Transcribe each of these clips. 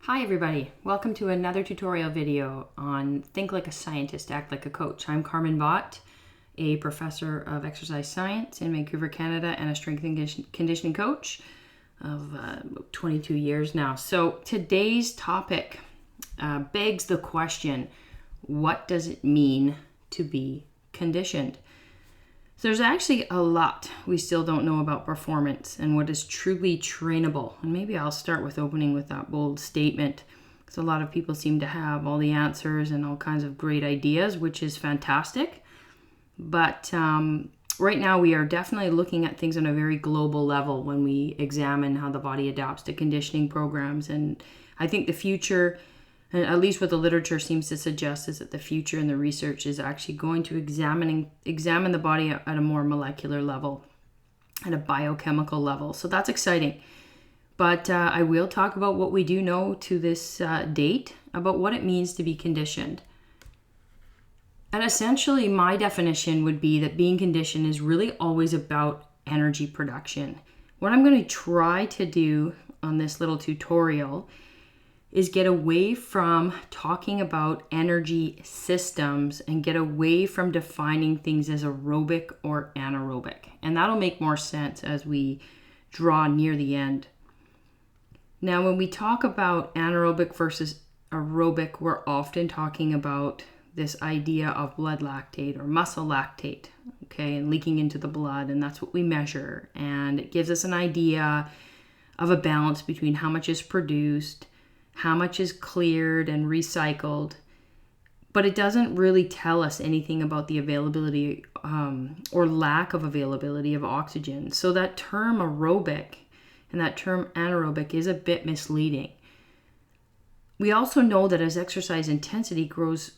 Hi everybody, welcome to another tutorial video on Think Like a Scientist, Act Like a Coach. I'm Carmen Bott, a professor of exercise science in Vancouver, Canada, and a strength and conditioning coach of 22 years now. So today's topic begs the question, what does it mean to be conditioned? So there's actually a lot we still don't know about performance and what is truly trainable. And maybe I'll start with opening with that bold statement, because a lot of people seem to have all the answers and all kinds of great ideas, which is fantastic. But right now we are definitely looking at things on a very global level when we examine how the body adapts to conditioning programs. And I think the future, and at least what the literature seems to suggest, is that the future and the research is actually going to examine the body at a more molecular level, at a biochemical level. So that's exciting. But I will talk about what we do know to this date about what it means to be conditioned. And essentially, my definition would be that being conditioned is really always about energy production. What I'm going to try to do on this little tutorial is get away from talking about energy systems and get away from defining things as aerobic or anaerobic. And that'll make more sense as we draw near the end. Now, when we talk about anaerobic versus aerobic, we're often talking about this idea of blood lactate or muscle lactate, okay, and leaking into the blood, and that's what we measure. And it gives us an idea of a balance between how much is produced, how much is cleared and recycled, but it doesn't really tell us anything about the availability or lack of availability of oxygen. So that term aerobic and that term anaerobic is a bit misleading. We also know that as exercise intensity grows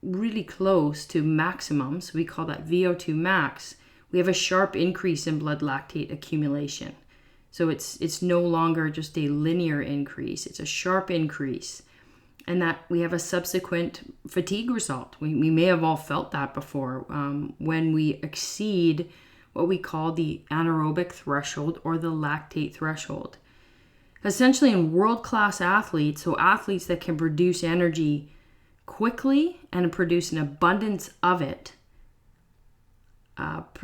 really close to maximum, so we call that VO2 max, we have a sharp increase in blood lactate accumulation. So it's no longer just a linear increase, it's a sharp increase. And that we have a subsequent fatigue result. We may have all felt that before when we exceed what we call the anaerobic threshold or the lactate threshold. Essentially in world-class athletes, so athletes that can produce energy quickly and produce an abundance of it,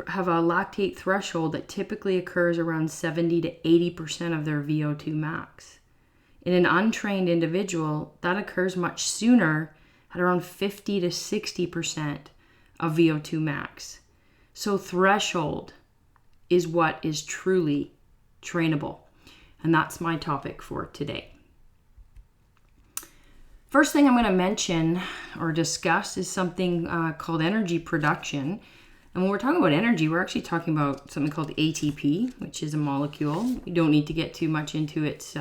have a lactate threshold that typically occurs around 70 to 80% of their VO2 max. In an untrained individual, that occurs much sooner at around 50 to 60% of VO2 max. So threshold is what is truly trainable. And that's my topic for today. First thing I'm going to mention or discuss is something called energy production. And when we're talking about energy, we're actually talking about something called ATP, which is a molecule. We don't need to get too much into its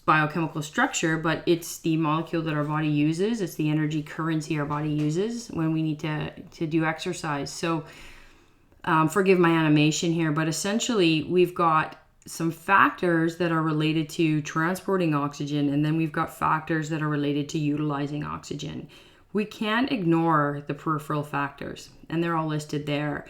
biochemical structure, but it's the molecule that our body uses. It's the energy currency our body uses when we need to do exercise. So forgive my animation here, but essentially we've got some factors that are related to transporting oxygen, and then we've got factors that are related to utilizing oxygen. We can't ignore the peripheral factors, and they're all listed there.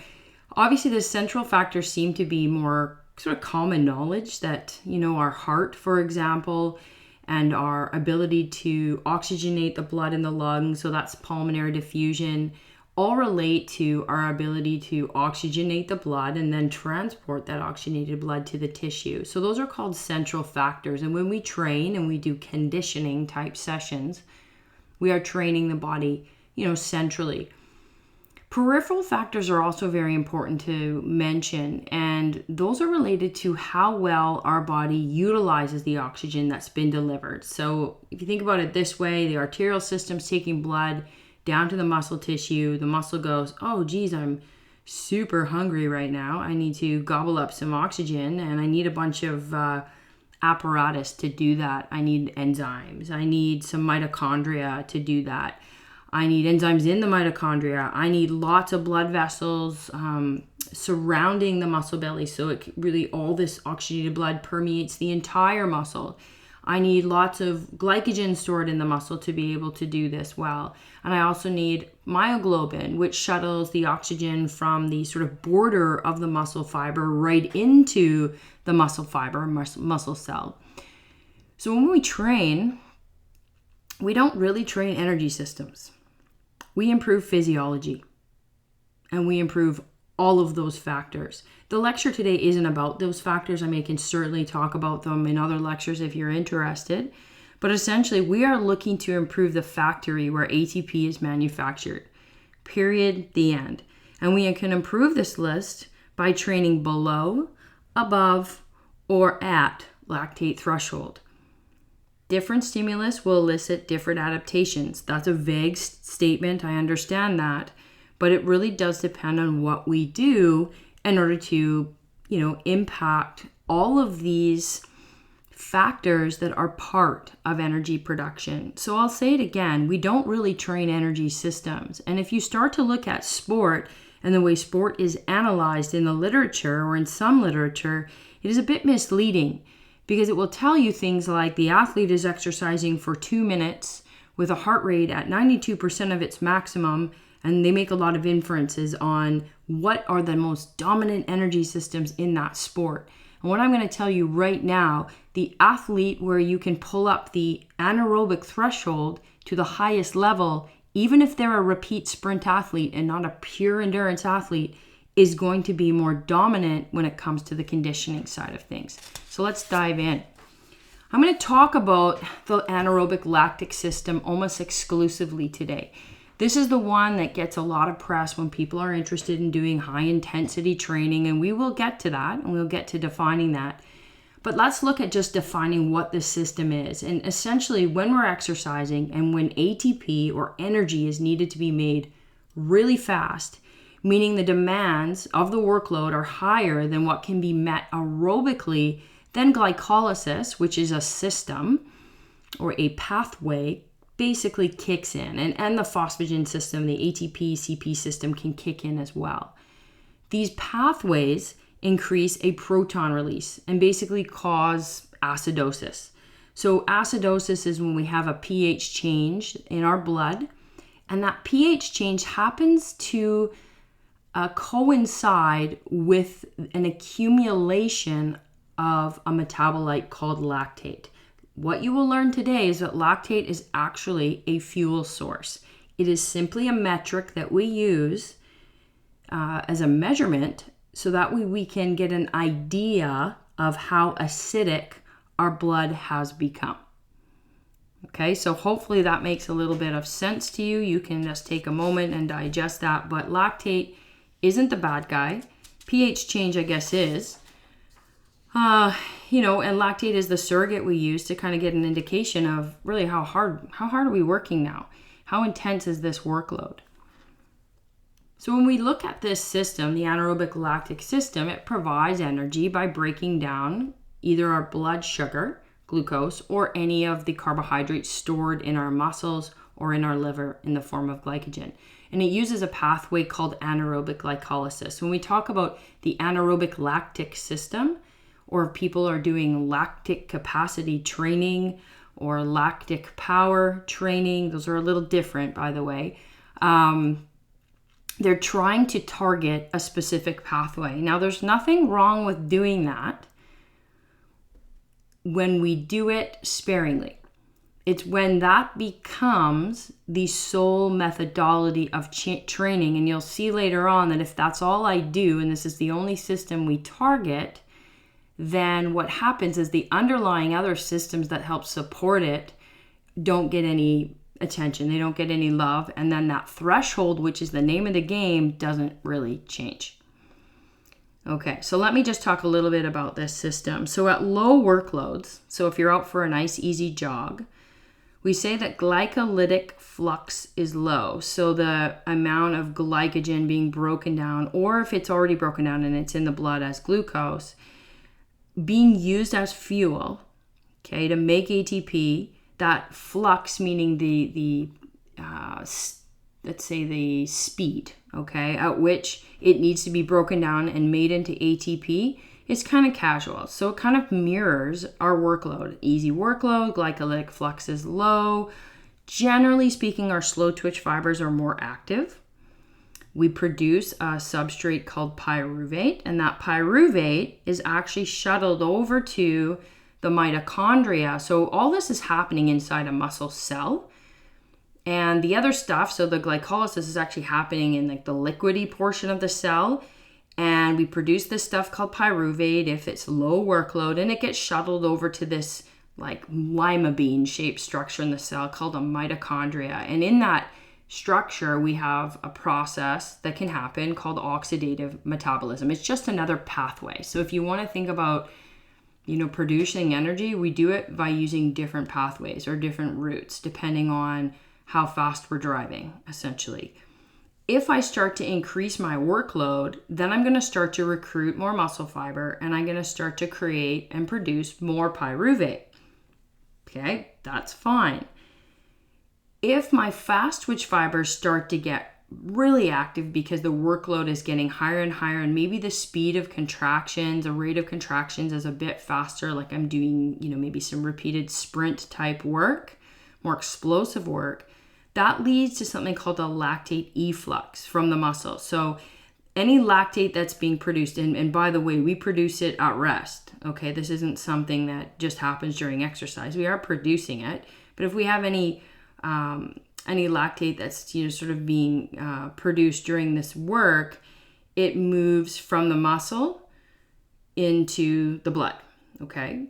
Obviously, the central factors seem to be more sort of common knowledge that, our heart, for example, and our ability to oxygenate the blood in the lungs, so that's pulmonary diffusion, all relate to our ability to oxygenate the blood and then transport that oxygenated blood to the tissue. So those are called central factors. And when we train and we do conditioning type sessions, we are training the body, centrally. Peripheral factors are also very important to mention, and those are related to how well our body utilizes the oxygen that's been delivered. So if you think about it this way, the arterial system's taking blood down to the muscle tissue. The muscle goes, oh geez, I'm super hungry right now. I need to gobble up some oxygen, and I need a bunch of apparatus to do that. I need enzymes. I need some mitochondria to do that. I need enzymes in the mitochondria. I need lots of blood vessels surrounding the muscle belly, so it really all this oxygenated blood permeates the entire muscle. I need lots of glycogen stored in the muscle to be able to do this well. And I also need myoglobin, which shuttles the oxygen from the sort of border of the muscle fiber right into the muscle fiber, muscle cell. So when we train, we don't really train energy systems. We improve physiology, and we improve all of those factors. The lecture today isn't about those factors. I can certainly talk about them in other lectures if you're interested. But essentially, we are looking to improve the factory where ATP is manufactured. Period. The end. And we can improve this list by training below, above, or at lactate threshold. Different stimulus will elicit different adaptations. That's a vague statement. I understand that. But it really does depend on what we do in order to, impact all of these factors that are part of energy production. So I'll say it again, we don't really train energy systems. And if you start to look at sport and the way sport is analyzed in the literature or in some literature, it is a bit misleading because it will tell you things like the athlete is exercising for 2 minutes with a heart rate at 92% of its maximum, and they make a lot of inferences on what are the most dominant energy systems in that sport. And what I'm going to tell you right now, the athlete where you can pull up the anaerobic threshold to the highest level, even if they're a repeat sprint athlete and not a pure endurance athlete, is going to be more dominant when it comes to the conditioning side of things. So let's dive in. I'm going to talk about the anaerobic lactic system almost exclusively today. This is the one that gets a lot of press when people are interested in doing high intensity training, and we will get to that and we'll get to defining that. But let's look at just defining what the system is. And essentially, when we're exercising and when ATP or energy is needed to be made really fast, meaning the demands of the workload are higher than what can be met aerobically, then glycolysis, which is a system or a pathway, basically kicks in. And the phosphagen system, the ATP, CP system can kick in as well. These pathways increase a proton release and basically cause acidosis. So acidosis is when we have a pH change in our blood, and that pH change happens to coincide with an accumulation of a metabolite called lactate. What you will learn today is that lactate is actually a fuel source. It is simply a metric that we use as a measurement so that we can get an idea of how acidic our blood has become. Okay, so hopefully that makes a little bit of sense to you. You can just take a moment and digest that. But lactate isn't the bad guy. pH change, I guess, is. And lactate is the surrogate we use to kind of get an indication of really how hard are we working now? How intense is this workload? So when we look at this system, the anaerobic lactic system, it provides energy by breaking down either our blood sugar, glucose, or any of the carbohydrates stored in our muscles or in our liver in the form of glycogen. And it uses a pathway called anaerobic glycolysis. When we talk about the anaerobic lactic system, or if people are doing lactic capacity training or lactic power training, those are a little different, by the way. They're trying to target a specific pathway. Now, there's nothing wrong with doing that when we do it sparingly. It's when that becomes the sole methodology of training. And you'll see later on that if that's all I do, and this is the only system we target, then what happens is the underlying other systems that help support it don't get any attention. They don't get any love. And then that threshold, which is the name of the game, doesn't really change. Okay, so let me just talk a little bit about this system. So at low workloads, so if you're out for a nice easy jog, we say that glycolytic flux is low. So the amount of glycogen being broken down, or if it's already broken down and it's in the blood as glucose, being used as fuel, okay, to make ATP, that flux, meaning the let's say the speed, okay, at which it needs to be broken down and made into ATP, is kind of casual. So it kind of mirrors our workload. Easy workload, glycolytic flux is low. Generally speaking, our slow twitch fibers are more active. We produce a substrate called pyruvate, and that pyruvate is actually shuttled over to the the mitochondria. So all this is happening inside a muscle cell. And the other stuff, so the glycolysis is actually happening in like the liquidy portion of the cell. And we produce this stuff called pyruvate if it's low workload, and it gets shuttled over to this like lima bean shaped structure in the cell called a mitochondria. And in that structure, we have a process that can happen called oxidative metabolism. It's just another pathway. So if you want to think about, producing energy, we do it by using different pathways or different routes, depending on how fast we're driving, essentially. If I start to increase my workload, then I'm going to start to recruit more muscle fiber, and I'm going to start to create and produce more pyruvate. Okay, that's fine. If my fast twitch fibers start to get really active because the workload is getting higher and higher, and maybe the speed of contractions, the rate of contractions is a bit faster, like I'm doing, maybe some repeated sprint type work, more explosive work, that leads to something called a lactate efflux from the muscle. So any lactate that's being produced, and by the way, we produce it at rest. Okay, this isn't something that just happens during exercise. We are producing it, but if we have any lactate that's sort of being produced during this work, it moves from the muscle into the blood. Okay.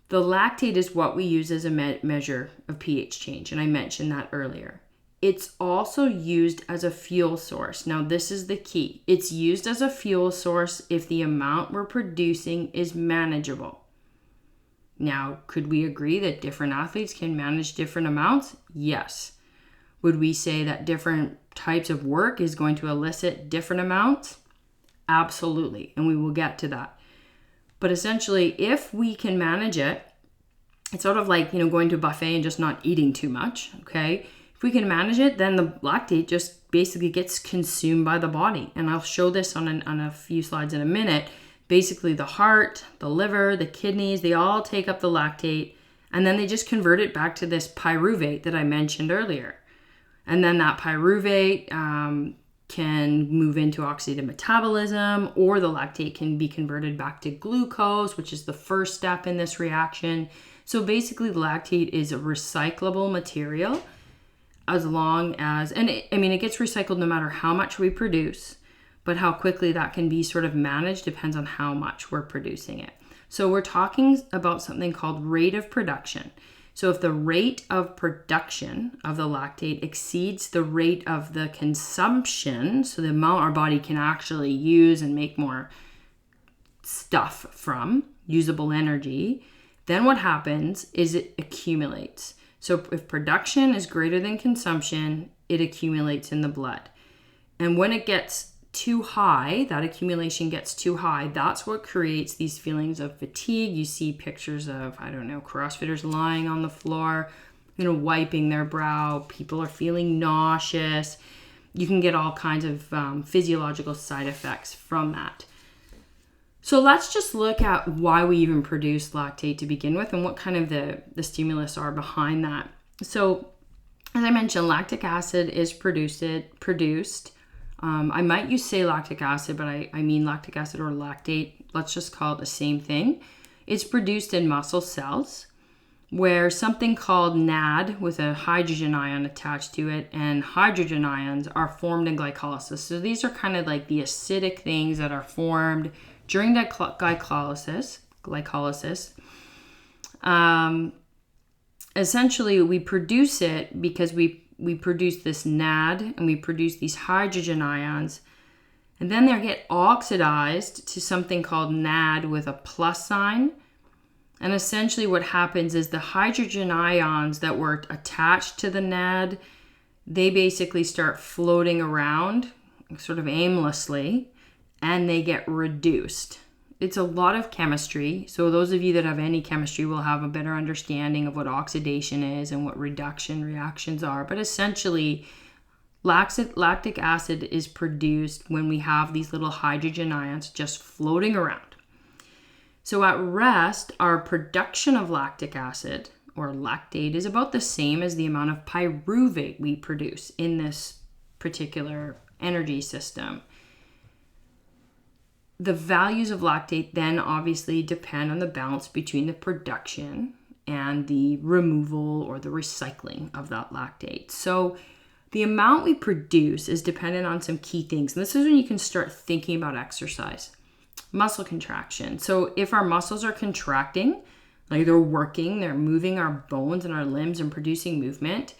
The lactate is what we use as a measure of pH change, and I mentioned that earlier. It's also used as a fuel source. Now, this is the key. It's used as a fuel source if the amount we're producing is manageable. Now, could we agree that different athletes can manage different amounts? Yes. Would we say that different types of work is going to elicit different amounts? Absolutely, and we will get to that. But essentially, if we can manage it, it's sort of like, going to a buffet and just not eating too much, okay? If we can manage it, then the lactate just basically gets consumed by the body. And I'll show this on a few slides in a minute. Basically, the heart, the liver, the kidneys, they all take up the lactate, and then they just convert it back to this pyruvate that I mentioned earlier. And then that pyruvate can move into oxidative metabolism, or the lactate can be converted back to glucose, which is the first step in this reaction. So basically, lactate is a recyclable material as long as, it gets recycled no matter how much we produce, but how quickly that can be sort of managed depends on how much we're producing it. So we're talking about something called rate of production. So if the rate of production of the lactate exceeds the rate of the consumption, so the amount our body can actually use and make more stuff from, usable energy, then what happens is it accumulates. So if production is greater than consumption, it accumulates in the blood. And when it gets too high, that accumulation gets too high, that's what creates these feelings of fatigue. You see pictures of, CrossFitters lying on the floor, wiping their brow. People are feeling nauseous. You can get all kinds of physiological side effects from that. So let's just look at why we even produce lactate to begin with and what kind of the stimulus are behind that. So as I mentioned, lactic acid is produced. I might say lactic acid, but I mean lactic acid or lactate. Let's just call it the same thing. It's produced in muscle cells where something called NAD with a hydrogen ion attached to it, and hydrogen ions are formed in glycolysis. So these are kind of like the acidic things that are formed during that glycolysis. Essentially, we produce it because we produce this NAD and we produce these hydrogen ions, and then they get oxidized to something called NAD with a plus sign. And essentially what happens is the hydrogen ions that were attached to the NAD, they basically start floating around sort of aimlessly, and they get reduced. It's a lot of chemistry. So those of you that have any chemistry will have a better understanding of what oxidation is and what reduction reactions are. But essentially, lactic acid is produced when we have these little hydrogen ions just floating around. So at rest, our production of lactic acid or lactate is about the same as the amount of pyruvate we produce in this particular energy system. the values of lactate then obviously depend on the balance between the production and the removal or the recycling of that lactate. So the amount we produce is dependent on some key things. And this is when you can start thinking about exercise. Muscle contraction. So if our muscles are contracting, like they're working, they're moving our bones and our limbs and producing movement,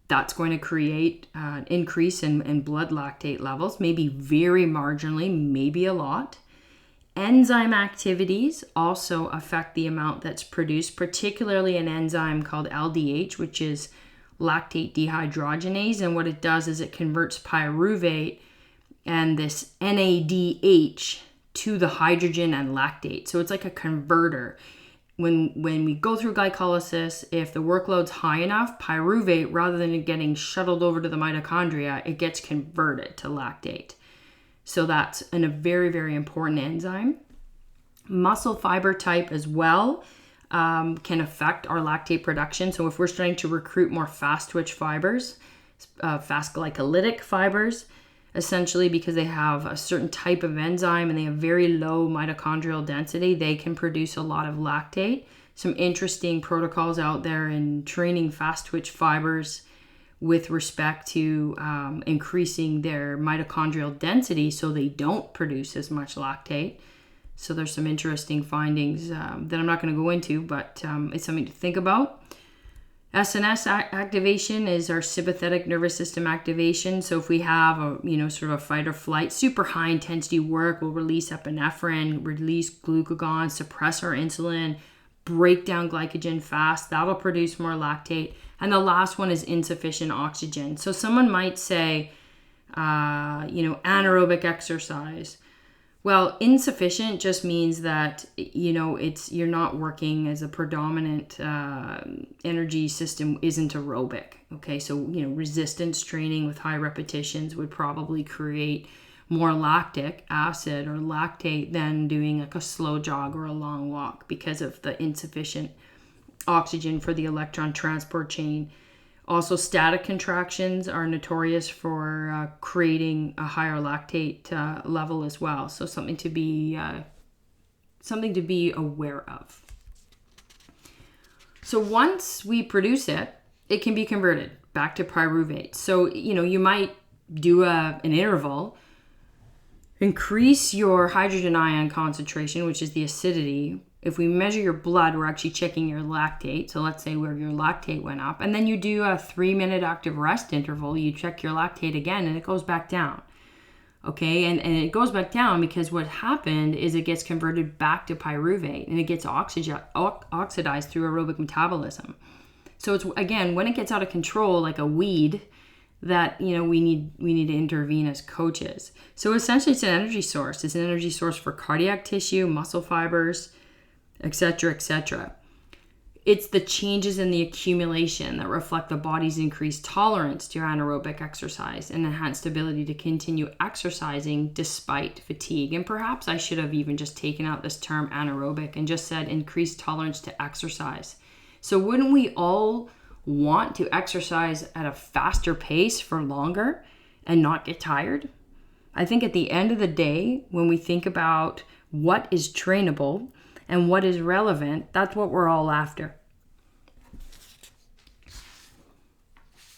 that's going to create an increase in blood lactate levels, maybe very marginally, maybe a lot. Enzyme activities also affect the amount that's produced, particularly an enzyme called LDH, which is lactate dehydrogenase. And what it does is it converts pyruvate and this NADH to the hydrogen and lactate. So it's like a converter. When we go through glycolysis, if the workload's high enough, pyruvate, rather than getting shuttled over to the mitochondria, it gets converted to lactate. So that's a very, very important enzyme. Muscle fiber type as well can affect our lactate production. So if we're starting to recruit more fast twitch fibers, fast glycolytic fibers, essentially because they have a certain type of enzyme and they have very low mitochondrial density, they can produce a lot of lactate. Some interesting protocols out there in training fast twitch fibers with respect to increasing their mitochondrial density so they don't produce as much lactate. So there's some interesting findings that I'm not going to go into, but it's something to think about. SNS activation is our sympathetic nervous system activation. So if we have a sort of a fight or flight, super high intensity work, we'll release epinephrine, release glucagon, suppress our insulin, break down glycogen fast. That'll produce more lactate. And the last one is insufficient oxygen. So someone might say, anaerobic exercise. Well, insufficient just means that, you're not working as a predominant energy system isn't aerobic. Okay, so, resistance training with high repetitions would probably create more lactic acid or lactate than doing like a slow jog or a long walk because of the insufficient oxygen for the electron transport chain. Also, static contractions are notorious for creating a higher lactate level as well. So something to be aware of. So once we produce it, it can be converted back to pyruvate. So you might do an interval, increase your hydrogen ion concentration, which is the acidity. If we measure your blood, we're actually checking your lactate. So let's say where your lactate went up. And then you do a 3-minute active rest interval. You check your lactate again and it goes back down. Okay, and it goes back down because what happened is it gets converted back to pyruvate and it gets oxidized through aerobic metabolism. So it's, again, when it gets out of control like a weed, that we need to intervene as coaches. So essentially it's an energy source. It's an energy source for cardiac tissue, muscle fibers, etc., etc. It's the changes in the accumulation that reflect the body's increased tolerance to anaerobic exercise and enhanced ability to continue exercising despite fatigue. And perhaps I should have even just taken out this term anaerobic and just said increased tolerance to exercise. So wouldn't we all want to exercise at a faster pace for longer and not get tired? I think at the end of the day, when we think about what is trainable and what is relevant, that's what we're all after.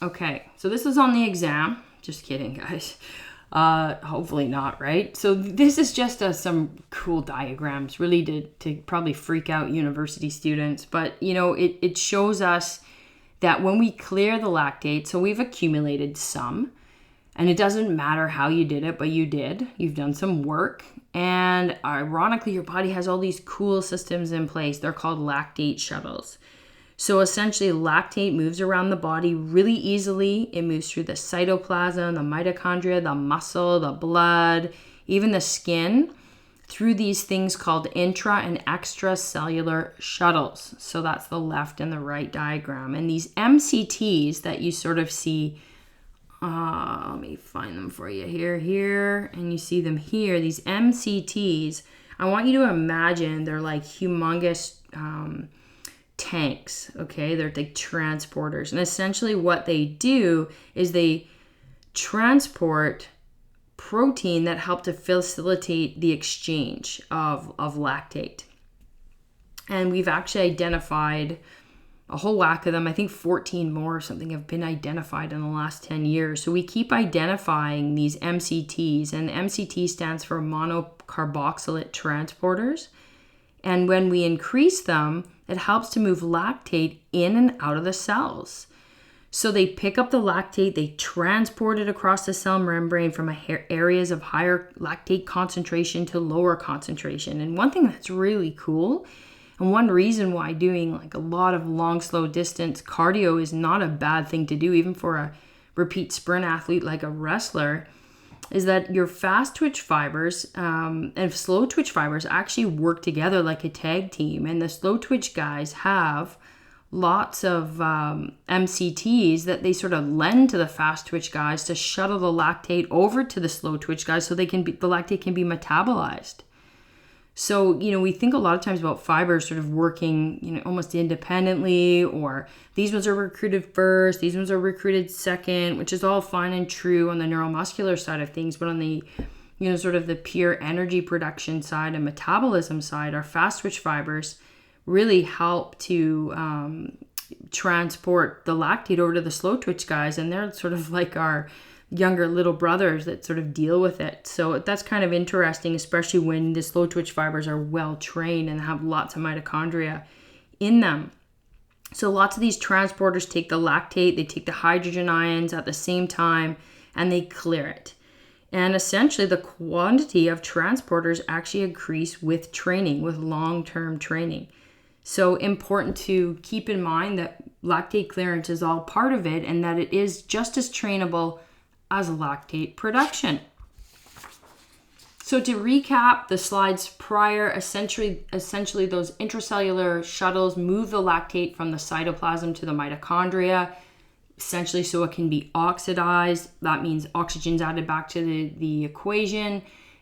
Okay, so this is on the exam. Just kidding, guys. Hopefully not, right? So this is just some cool diagrams, really to probably freak out university students. But, it shows us that when we clear the lactate, so we've accumulated some, and it doesn't matter how you did it, but you did. You've done some work. And ironically, your body has all these cool systems in place. They're called lactate shuttles. So essentially, lactate moves around the body really easily. It moves through the cytoplasm, the mitochondria, the muscle, the blood, even the skin, through these things called intra and extracellular shuttles. So that's the left and the right diagram. And these MCTs that you sort of see, let me find them for you here, and you see them here. These MCTs, I want you to imagine they're like humongous tanks, okay? They're like transporters. And essentially what they do is they transport protein that help to facilitate the exchange of lactate. And we've actually identified a whole whack of them. I think 14 more or something have been identified in the last 10 years. So we keep identifying these MCTs, and MCT stands for monocarboxylate transporters. And when we increase them, it helps to move lactate in and out of the cells. So they pick up the lactate, they transport it across the cell membrane from areas of higher lactate concentration to lower concentration. And one thing that's really cool, and one reason why doing like a lot of long, slow distance cardio is not a bad thing to do, even for a repeat sprint athlete like a wrestler, is that your fast twitch fibers and slow twitch fibers actually work together like a tag team. And the slow twitch guys have lots of MCTs that they sort of lend to the fast twitch guys to shuttle the lactate over to the slow twitch guys so the lactate can be metabolized. So, we think a lot of times about fibers sort of working, almost independently, or these ones are recruited first, these ones are recruited second, which is all fine and true on the neuromuscular side of things. But on the, sort of the pure energy production side and metabolism side, our fast twitch fibers really help to transport the lactate over to the slow twitch guys. And they're sort of like our younger little brothers that sort of deal with it. So that's kind of interesting, especially when the slow twitch fibers are well trained and have lots of mitochondria in them. So lots of these transporters take the lactate, they take the hydrogen ions at the same time, and they clear it. And essentially the quantity of transporters actually increase with training, with long-term training. So important to keep in mind that lactate clearance is all part of it, and that it is just as trainable as lactate production. So to recap the slides prior, essentially those intracellular shuttles move the lactate from the cytoplasm to the mitochondria, essentially so it can be oxidized. That means oxygen's added back to the equation,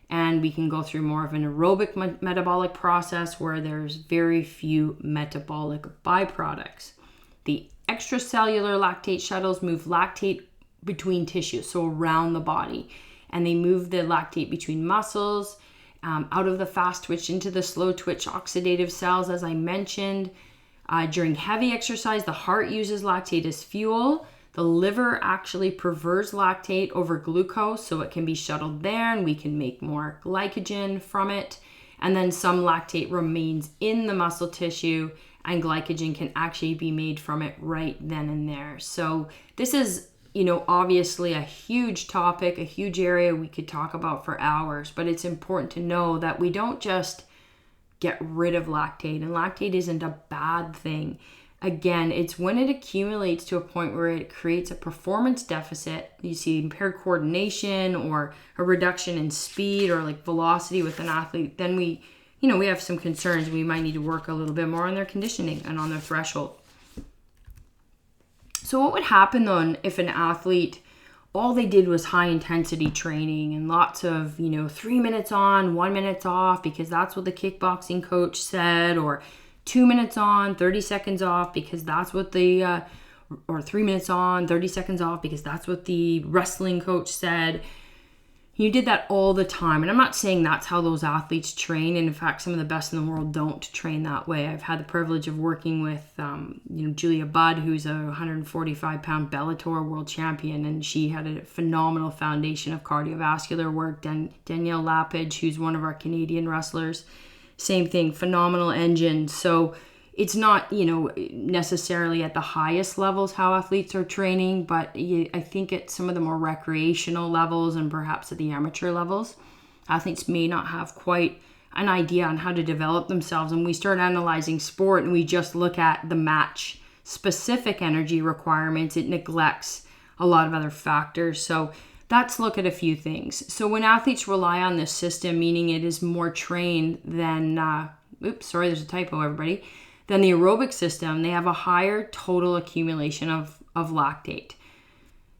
and we can go through more of an aerobic metabolic process where there's very few metabolic byproducts. The extracellular lactate shuttles move lactate between tissues, so around the body, and they move the lactate between muscles, out of the fast twitch into the slow twitch oxidative cells, as I mentioned. During heavy exercise, the heart uses lactate as fuel. The liver actually prefers lactate over glucose, so it can be shuttled there and we can make more glycogen from it. And then some lactate remains in the muscle tissue, and glycogen can actually be made from it right then and there. So this is obviously a huge topic, a huge area we could talk about for hours, but it's important to know that we don't just get rid of lactate, and lactate isn't a bad thing. Again, it's when it accumulates to a point where it creates a performance deficit, you see impaired coordination or a reduction in speed or like velocity with an athlete, then we have some concerns. We might need to work a little bit more on their conditioning and on their threshold. So what would happen then if an athlete, all they did was high intensity training and lots of, 3 minutes on, 1 minute off because that's what the kickboxing coach said, or 2 minutes on, 30 seconds off because that's what or 3 minutes on, 30 seconds off because that's what the wrestling coach said. You did that all the time. And I'm not saying that's how those athletes train. And in fact, some of the best in the world don't train that way. I've had the privilege of working with, Julia Budd, who's a 145-pound Bellator world champion. And she had a phenomenal foundation of cardiovascular work. Danielle Lapidge, who's one of our Canadian wrestlers, same thing, phenomenal engine. So it's not, necessarily at the highest levels how athletes are training, but I think at some of the more recreational levels and perhaps at the amateur levels, athletes may not have quite an idea on how to develop themselves. And we start analyzing sport and we just look at the match specific energy requirements. It neglects a lot of other factors. So let's look at a few things. So when athletes rely on this system, meaning it is more trained than, there's a typo, everybody, than the aerobic system, they have a higher total accumulation of lactate.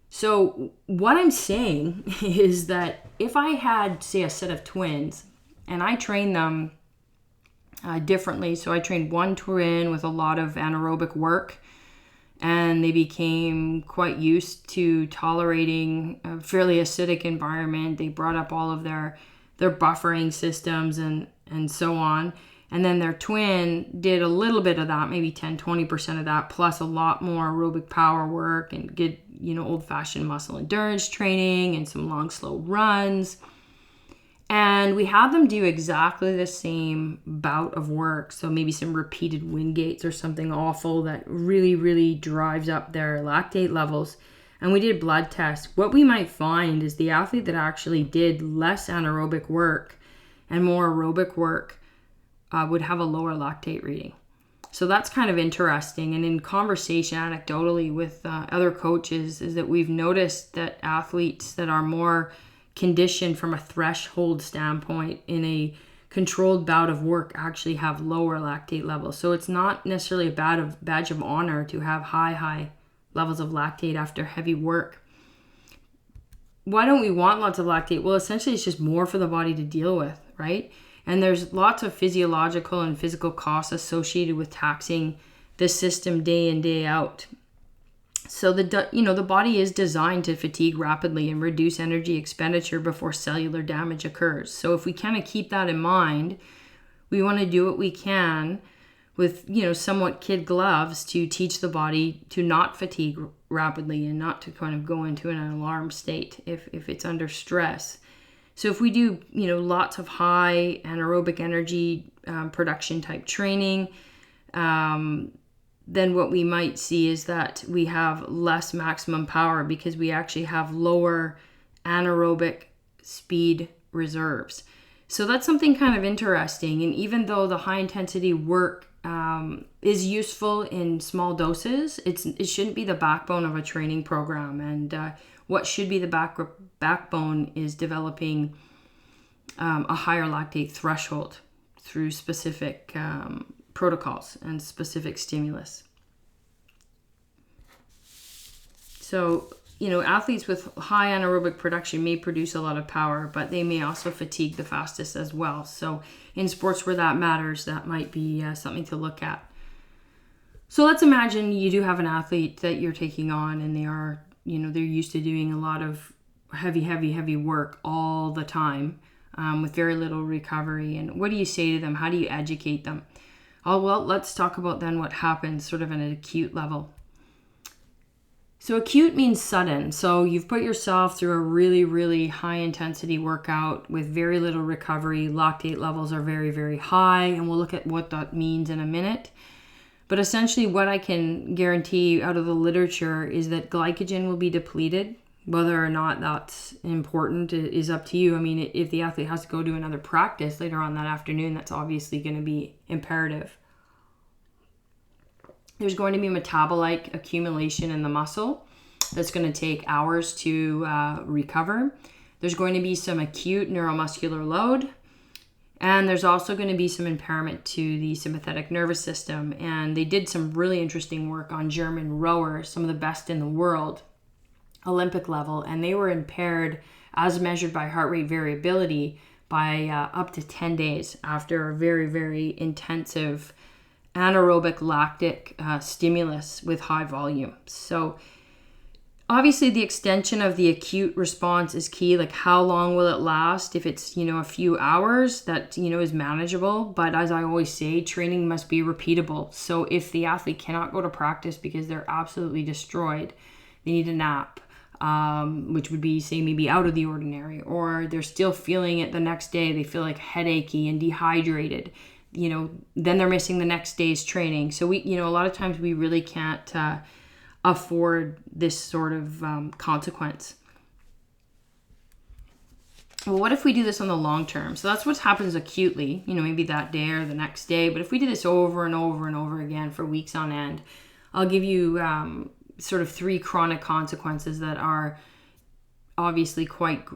So what I'm saying is that if I had, say, a set of twins and I trained them differently, so I trained one twin with a lot of anaerobic work, and they became quite used to tolerating a fairly acidic environment. They brought up all of their buffering systems and so on. And then their twin did a little bit of that, maybe 10-20% of that, plus a lot more aerobic power work and good, old-fashioned muscle endurance training and some long, slow runs. And we had them do exactly the same bout of work. So maybe some repeated Wingates or something awful that really, really drives up their lactate levels. And we did blood tests. What we might find is the athlete that actually did less anaerobic work and more aerobic work would have a lower lactate reading. So that's kind of interesting. And in conversation anecdotally with other coaches is that we've noticed that athletes that are more conditioned from a threshold standpoint in a controlled bout of work actually have lower lactate levels. So it's not necessarily a badge of honor to have high levels of lactate after heavy work. Why don't we want lots of lactate? Well, essentially it's just more for the body to deal with, right? And there's lots of physiological and physical costs associated with taxing the system day in, day out. So the body is designed to fatigue rapidly and reduce energy expenditure before cellular damage occurs. So if we kind of keep that in mind, we want to do what we can with, somewhat kid gloves to teach the body to not fatigue rapidly and not to kind of go into an alarm state if it's under stress. So if we do, lots of high anaerobic energy production type training, then what we might see is that we have less maximum power because we actually have lower anaerobic speed reserves. So that's something kind of interesting. And even though the high intensity work is useful in small doses, it shouldn't be the backbone of a training program. And what should be the backbone is developing a higher lactate threshold through specific protocols and specific stimulus. So, athletes with high anaerobic production may produce a lot of power, but they may also fatigue the fastest as well. So in sports where that matters, that might be something to look at. So let's imagine you do have an athlete that you're taking on and they are, they're used to doing a lot of heavy work all the time with very little recovery. And what do you say to them? How do you educate them? Oh, well, let's talk about then what happens sort of at an acute level. So acute means sudden. So you've put yourself through a really, really high intensity workout with very little recovery. Lactate levels are very, very high. And we'll look at what that means in a minute. But essentially what I can guarantee out of the literature is that glycogen will be depleted. Whether or not that's important is up to you. I mean, if the athlete has to go to another practice later on that afternoon, that's obviously going to be imperative. There's going to be metabolite accumulation in the muscle that's going to take hours to recover. There's going to be some acute neuromuscular load. And there's also going to be some impairment to the sympathetic nervous system. And they did some really interesting work on German rowers, some of the best in the world, Olympic level, and they were impaired as measured by heart rate variability by up to 10 days after a very, very intensive anaerobic lactic stimulus with high volume. So obviously the extension of the acute response is key. Like how long will it last? If it's, a few hours, that, is manageable. But as I always say, training must be repeatable. So if the athlete cannot go to practice because they're absolutely destroyed, they need a nap. Which would be, say, maybe out of the ordinary, or they're still feeling it the next day. They feel like headachy and dehydrated, then they're missing the next day's training. So we, a lot of times we really can't afford this sort of consequence. Well, what if we do this on the long term? So that's what happens acutely, maybe that day or the next day. But if we do this over and over and over again for weeks on end, I'll give you sort of 3 chronic consequences that are obviously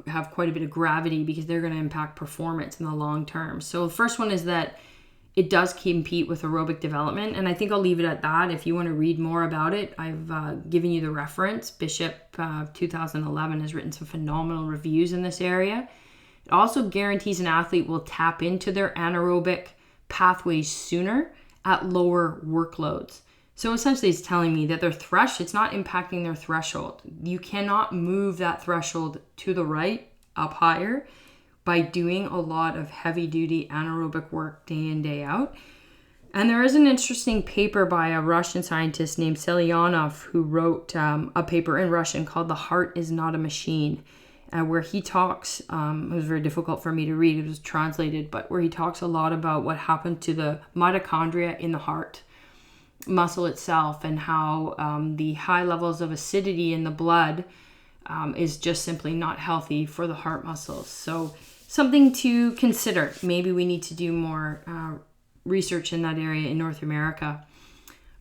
have quite a bit of gravity because they're going to impact performance in the long term. So the first one is that it does compete with aerobic development. And I think I'll leave it at that. If you want to read more about it, I've given you the reference. Bishop 2011 has written some phenomenal reviews in this area. It also guarantees an athlete will tap into their anaerobic pathways sooner at lower workloads. So essentially it's telling me that it's not impacting their threshold. You cannot move that threshold to the right, up higher, by doing a lot of heavy duty anaerobic work day in, day out. And there is an interesting paper by a Russian scientist named Selyanov who wrote a paper in Russian called "The Heart is Not a Machine," where he talks, it was very difficult for me to read, it was translated, but where he talks a lot about what happened to the mitochondria in the heart muscle itself, and how the high levels of acidity in the blood is just simply not healthy for the heart muscles. So something to consider. Maybe we need to do more research in that area in North America.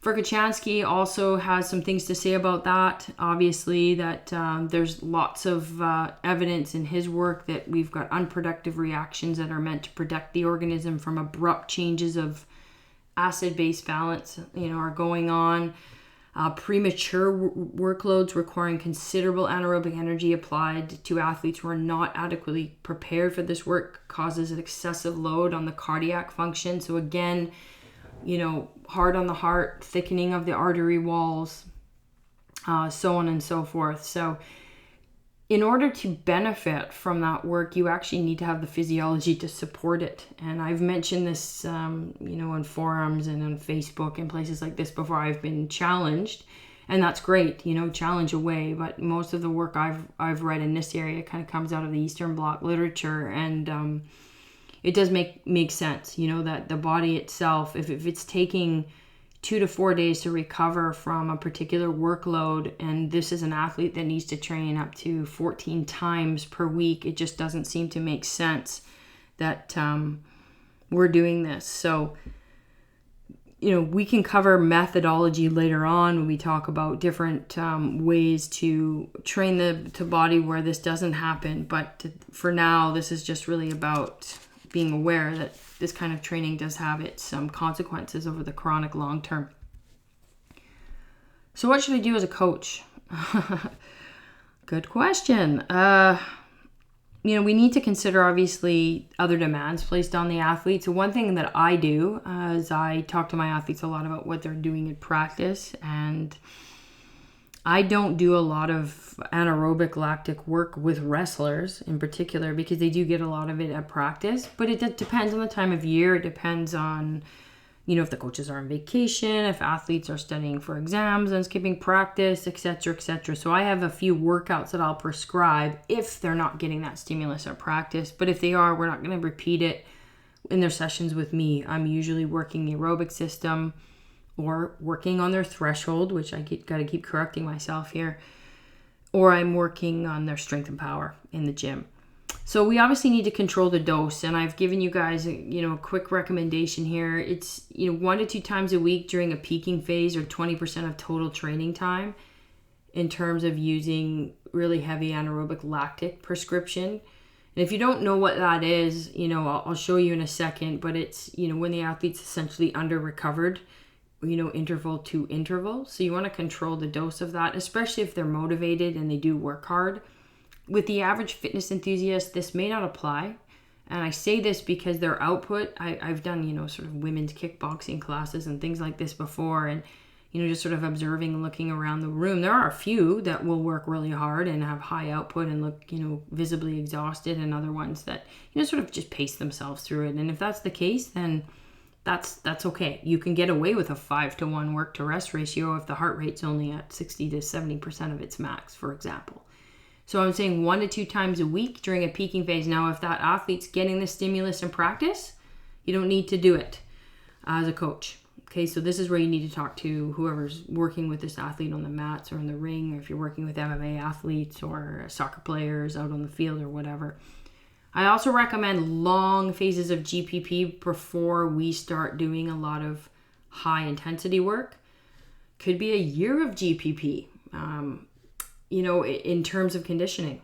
Kochanski also has some things to say about that. Obviously, that there's lots of evidence in his work that we've got unproductive reactions that are meant to protect the organism from abrupt changes of acid-base balance, are going on. Premature workloads requiring considerable anaerobic energy applied to athletes who are not adequately prepared for this work causes an excessive load on the cardiac function. So again, hard on the heart, thickening of the artery walls, so on and so forth. So in order to benefit from that work, you actually need to have the physiology to support it. And I've mentioned this, on forums and on Facebook and places like this before. I've been challenged, and that's great, challenge away. But most of the work I've read in this area kind of comes out of the Eastern Bloc literature, and it does make sense, that the body itself, if it's taking 2 to 4 days to recover from a particular workload, and this is an athlete that needs to train up to 14 times per week, it just doesn't seem to make sense that we're doing this. So, we can cover methodology later on when we talk about different ways to train the body where this doesn't happen. But for now, this is just really about being aware that this kind of training does have its consequences over the chronic long term. So what should I do as a coach? Good question. We need to consider, obviously, other demands placed on the athlete. So one thing that I do is I talk to my athletes a lot about what they're doing in practice, and I don't do a lot of anaerobic lactic work with wrestlers in particular because they do get a lot of it at practice, but it depends on the time of year. It depends on, if the coaches are on vacation, if athletes are studying for exams and skipping practice, etc., etc. So I have a few workouts that I'll prescribe if they're not getting that stimulus at practice, but if they are, we're not going to repeat it in their sessions with me. I'm usually working the aerobic system or working on their threshold, which I got to keep correcting myself here, or I'm working on their strength and power in the gym. So we obviously need to control the dose, and I've given you guys a quick recommendation here. It's 1 to 2 times a week during a peaking phase, or 20% of total training time, in terms of using really heavy anaerobic lactic prescription. And if you don't know what that is, I'll show you in a second, but it's when the athlete's essentially under recovered, interval to interval. So you want to control the dose of that, especially if they're motivated and they do work hard. With the average fitness enthusiast, this may not apply. And I say this because their output, I've done, sort of women's kickboxing classes and things like this before. And, just sort of observing and looking around the room. There are a few that will work really hard and have high output and look, visibly exhausted, and other ones that, sort of just pace themselves through it. And if that's the case, then that's okay. You can get away with a 5-to-1 work to rest ratio if the heart rate's only at 60 to 70% of its max, for example. So I'm saying 1 to 2 times a week during a peaking phase. Now, if that athlete's getting the stimulus in practice, you don't need to do it as a coach. Okay, so this is where you need to talk to whoever's working with this athlete on the mats or in the ring, or if you're working with MMA athletes or soccer players out on the field or whatever. I also recommend long phases of GPP before we start doing a lot of high intensity work. Could be a year of GPP, in terms of conditioning.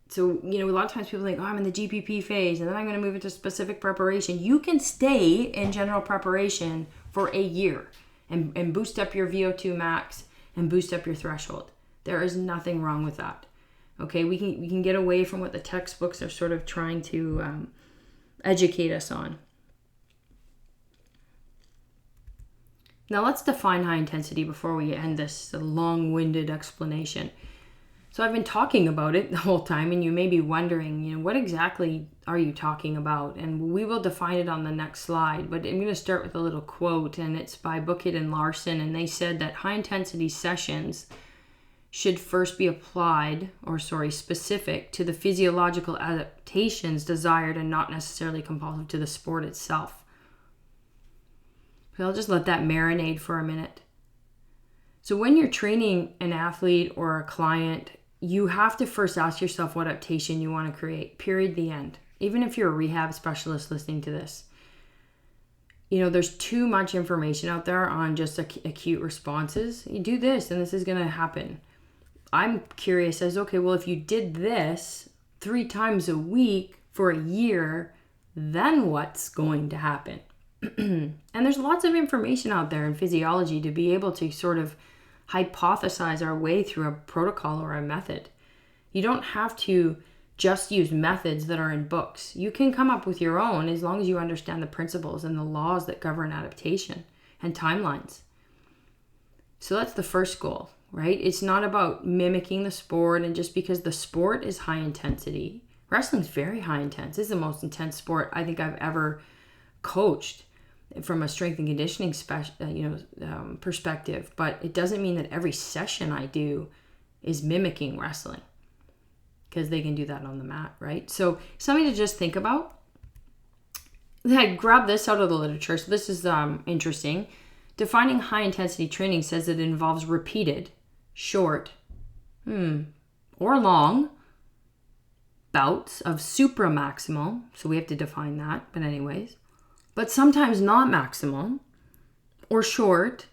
So, a lot of times people think, I'm in the GPP phase and then I'm going to move into specific preparation. You can stay in general preparation for a year and boost up your VO2 max and boost up your threshold. There is nothing wrong with that. Okay, we can get away from what the textbooks are sort of trying to educate us on. Now let's define high intensity before we end this long-winded explanation. So I've been talking about it the whole time, and you may be wondering, what exactly are you talking about? And we will define it on the next slide, but I'm going to start with a little quote, and it's by Bucket and Larson, and they said that high-intensity sessions should first be specific to the physiological adaptations desired and not necessarily compulsive to the sport itself. So I'll just let that marinate for a minute. So when you're training an athlete or a client, you have to first ask yourself what adaptation you want to create, period, the end. Even if you're a rehab specialist listening to this. There's too much information out there on just acute responses. You do this and this is going to happen. I'm curious as, okay, well, if you did this 3 times a week for a year, then what's going to happen? And there's lots of information out there in physiology to be able to sort of hypothesize our way through a protocol or a method. You don't have to just use methods that are in books. You can come up with your own as long as you understand the principles and the laws that govern adaptation and timelines. So that's the first goal, right? It's not about mimicking the sport, and just because the sport is high intensity. Wrestling's very high intense. It's the most intense sport I think I've ever coached from a strength and conditioning perspective, but it doesn't mean that every session I do is mimicking wrestling, because they can do that on the mat, right? So something to just think about. I grabbed this out of the literature, so this is interesting. Defining high intensity training says that it involves repeated, short, or long bouts of supramaximal, so we have to define that, but anyways, but sometimes not maximal, or short,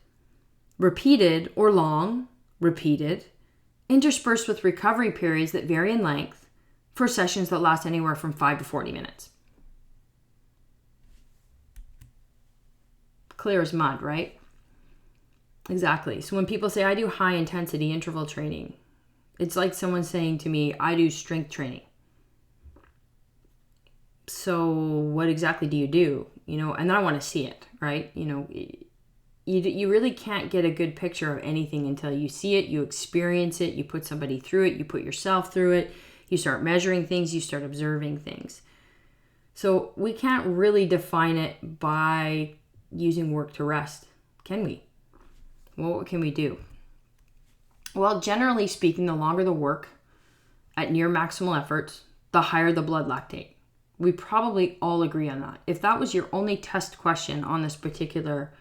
repeated, or long, repeated, interspersed with recovery periods that vary in length for sessions that last anywhere from 5 to 40 minutes. Clear as mud, right? Exactly. So when people say, I do high intensity interval training, it's like someone saying to me, I do strength training. So what exactly do you do? And then I want to see it, right? You really can't get a good picture of anything until you see it, you experience it, you put somebody through it, you put yourself through it, you start measuring things, you start observing things. So we can't really define it by using work to rest, can we? Well, what can we do? Well, generally speaking, the longer the work at near maximal efforts, the higher the blood lactate. We probably all agree on that. If that was your only test question on this particular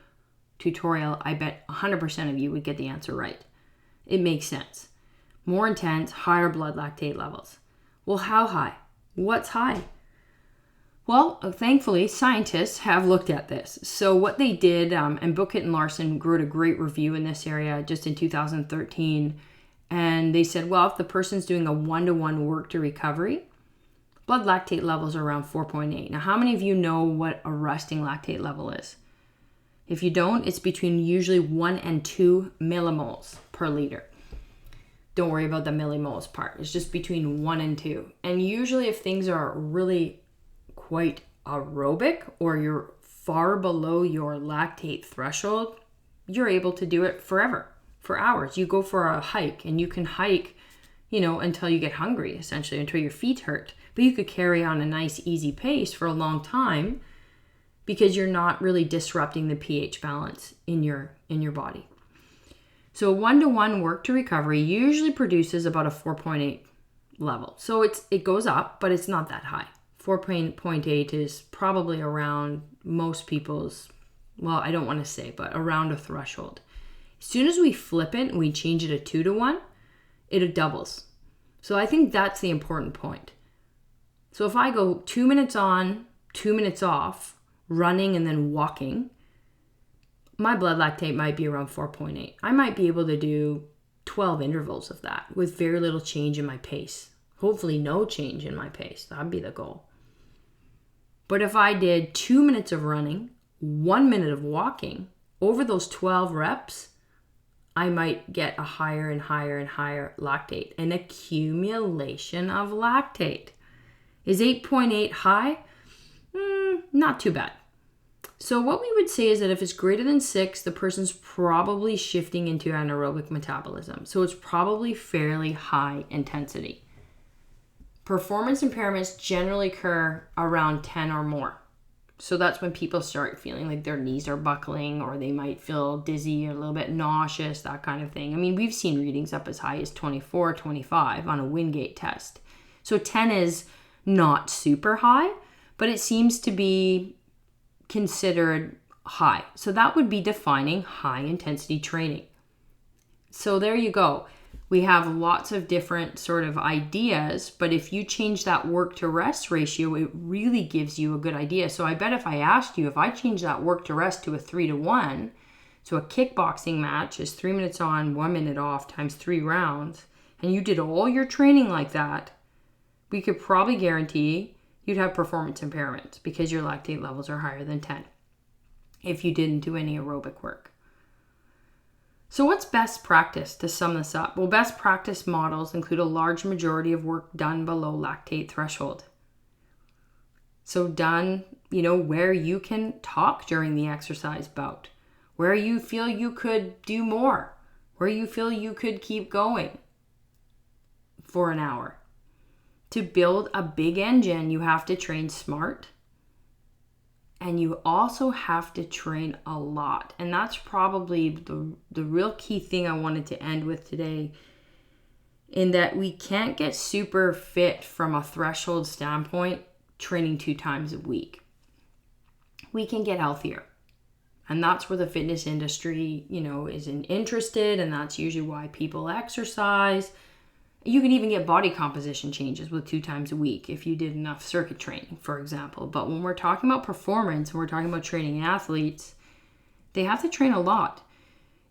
tutorial, I bet 100% of you would get the answer right. It makes sense. More intense, higher blood lactate levels. Well, how high? What's high? Well, thankfully, scientists have looked at this. So what they did, and Bucket and Larson wrote a great review in this area just in 2013, and they said, well, if the person's doing a 1-to-1 work to recovery, blood lactate levels are around 4.8. Now, how many of you know what a resting lactate level is? If you don't, it's between usually 1 and 2 millimoles per liter. Don't worry about the millimoles part. It's just between 1 and 2. And usually if things are really quite aerobic, or you're far below your lactate threshold, you're able to do it forever, for hours. You go for a hike, and you can hike, until you get hungry, essentially, until your feet hurt. But you could carry on a nice, easy pace for a long time because you're not really disrupting the pH balance in your body. So 1-to-1 work to recovery usually produces about a 4.8 level. So it goes up, but it's not that high. 4.8 is probably around most people's, well, I don't want to say, but around a threshold. As soon as we flip it and we change it to 2-to-1, it doubles. So I think that's the important point. So if I go 2 minutes on, 2 minutes off, running and then walking, my blood lactate might be around 4.8. I might be able to do 12 intervals of that with very little change in my pace. Hopefully no change in my pace. That'd be the goal. But if I did 2 minutes of running, 1 minute of walking, over those 12 reps, I might get a higher and higher and higher lactate, an accumulation of lactate. Is 8.8 high? Not too bad. So what we would say is that if it's greater than 6, the person's probably shifting into anaerobic metabolism. So it's probably fairly high intensity. Performance impairments generally occur around 10 or more. So that's when people start feeling like their knees are buckling, or they might feel dizzy, or a little bit nauseous, that kind of thing. I mean, we've seen readings up as high as 24, 25 on a Wingate test. So 10 is not super high, but it seems to be considered high. So that would be defining high intensity training. So there you go. We have lots of different sort of ideas, but if you change that work to rest ratio, it really gives you a good idea. So I bet if I asked you, if I change that work to rest to a 3-to-1, so a kickboxing match is 3 minutes on, 1 minute off times 3 rounds, and you did all your training like that, we could probably guarantee you'd have performance impairments because your lactate levels are higher than 10 if you didn't do any aerobic work. So what's best practice to sum this up? Well, best practice models include a large majority of work done below lactate threshold. So done, where you can talk during the exercise bout, where you feel you could do more, where you feel you could keep going for an hour. To build a big engine, you have to train smart, and you also have to train a lot. And that's probably the real key thing I wanted to end with today, in that we can't get super fit from a threshold standpoint training 2 times a week. We can get healthier. And that's where the fitness industry, isn't interested, and that's usually why people exercise. You can even get body composition changes with 2 times a week if you did enough circuit training, for example. But when we're talking about performance, when we're talking about training athletes, they have to train a lot.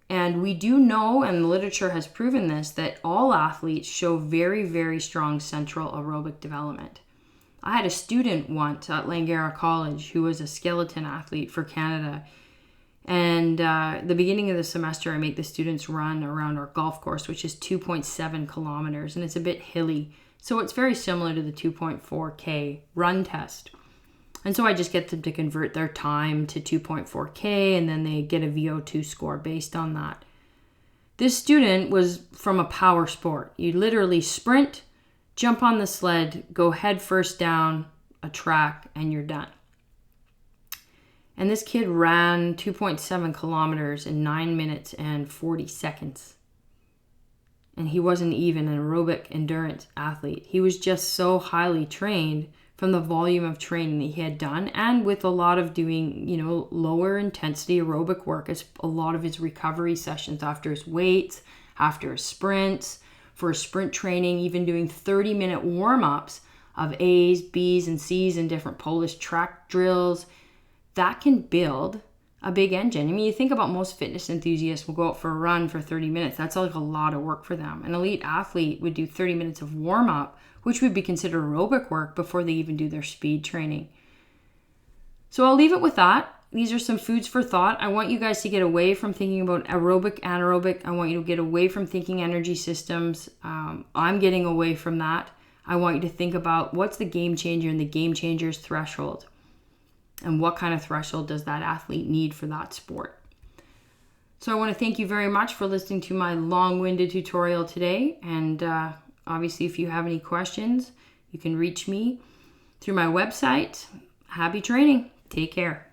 And we do know, and the literature has proven this, that all athletes show very, very strong central aerobic development. I had a student once at Langara College who was a skeleton athlete for Canada. And the beginning of the semester, I make the students run around our golf course, which is 2.7 kilometers, and it's a bit hilly. So it's very similar to the 2.4K run test. And so I just get them to convert their time to 2.4K, and then they get a VO2 score based on that. This student was from a power sport. You literally sprint, jump on the sled, go head first down a track, and you're done. And this kid ran 2.7 kilometers in 9 minutes and 40 seconds. And he wasn't even an aerobic endurance athlete. He was just so highly trained from the volume of training that he had done, and with a lot of doing, lower intensity aerobic work as a lot of his recovery sessions after his weights, after his sprints, for his sprint training, even doing 30-minute warm-ups of A's, B's, and C's and different Polish track drills. That can build a big engine. I mean, you think about most fitness enthusiasts will go out for a run for 30 minutes. That's like a lot of work for them. An elite athlete would do 30 minutes of warm-up, which would be considered aerobic work before they even do their speed training. So I'll leave it with that. These are some foods for thought. I want you guys to get away from thinking about aerobic, anaerobic. I want you to get away from thinking energy systems. I'm getting away from that. I want you to think about what's the game changer and the game changer's threshold. And what kind of threshold does that athlete need for that sport? So I want to thank you very much for listening to my long-winded tutorial today. And obviously, if you have any questions, you can reach me through my website. Happy training. Take care.